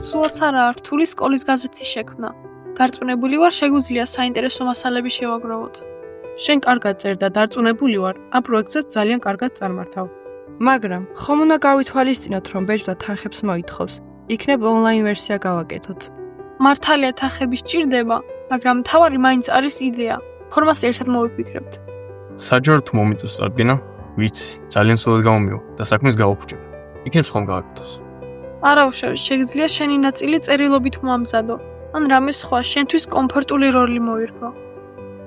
სულაც არაა რთული სკოლის გაზეთის შექმნა. დარწმუნებული ვარ, შეგვიძლია საინტერესო მასალები შევაგროვოთ. შენ კარგად წერ და დარწმუნებული ვარ, ამ პროექტსაც ძალიან კარგად წარმართავ. მაგრამ ხომ უნდა გავითვალისწინოთ, რომ ბეჭდა თანხებს მოითხოვს. იქნებ ონლაინ ვერსია გავაკეთოთ. მართალია თანხები სჭირდება, მაგრამ მთავარი მაინც არის იდეა. ფორმას ერთად მოვიფიქრებთ. საჯაროდ მომიწევს წარდგენა, ვიცი, ძალიან სულად გამომივა და საქმეს გავაფუჭებ. იქნებს ხომ გავაკეთოს. არა უშავ, შეგიძლია შენი ნაწილი წერილობით მოამზადო, ან რამე სხვა შენთვის კომფორტული როლი მოირგო.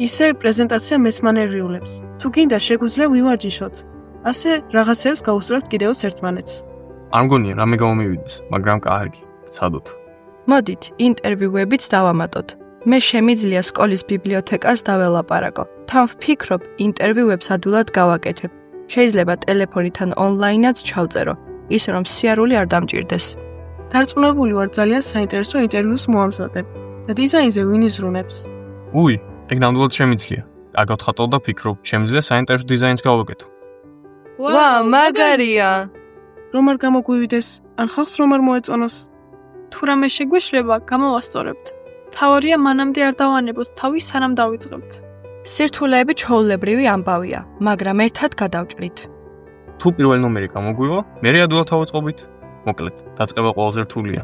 ისე პრეზენტაცია მესმანერვიულებს. თუ გინდა შეგვიძლია ვივარჯიშოთ. ასე რაღაცებს გავუსწრებთ კიდევაც ერთმანეთს. არ მგონია რამე გამომივიდეს, მაგრამ კარგი, ვცადოთ. მოდით, ინტერვიუებიც დავამატოთ. მე შემიძლია სკოლის ბიბლიოთეკარს დაველაპარაკო. თან ვფიქრობ, ინტერვიუებს ადვილად გავაკეთებ. შეიძლება ტელეფონით ან ონლაინაც ჩავწერო, ისე რომ სიარული არ დამჭირდეს. დარწმუნებული ვარ, ძალიან საინტერესო ინტერვიუს მოამზადებ და დიზაინზე ვინ იზრუნებს. უი, ეგ ნამდვილად შემიძლია. კარგად ხატავ და ფიქრობ, შემიძლია საინტერესო დიზაინს გავაკეთო. ვა, მაგარია! რომ არ გამოგვივიდეს, ან ხალხს რომ არ მოეწონოს. თუ რამე შეგვეშლება, გამოვასწორებთ. თავარია მანამდე არ დავანებოთ თავი, სანამ დავიწყებთ. სირთულეები ჩვეულებრივი ამბავია, მაგრამ ერთად გადავჭრით. თუ პირველ ნომერი გამოგვივა, მერე ადვილად ავუწყობთ. მოკლედ, დაწყება ყველაზე რთულია.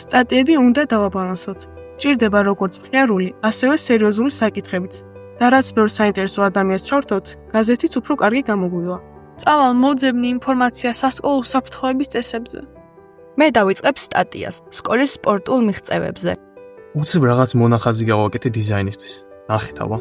სტატიები უნდა დავაბალანსოთ. ჭირდება როგორც მხიარული, ასევე სერიოზული საკითხებიც. და რაც ბევრ საინტერესო ადამიანს ჩავრთოთ, გაზეთიც უფრო კარგი გამოგვივა. წავალ მოძებნი ინფორმაცია სასკოლო უსაფრთხოების წესებზე. მე დავიწყებ სტატიას სკოლის სპორტულ მიღწევებზე. უცებ რაღაც მონახაზი გავაკეთე დიზაინისთვის. ნახეთ აბა.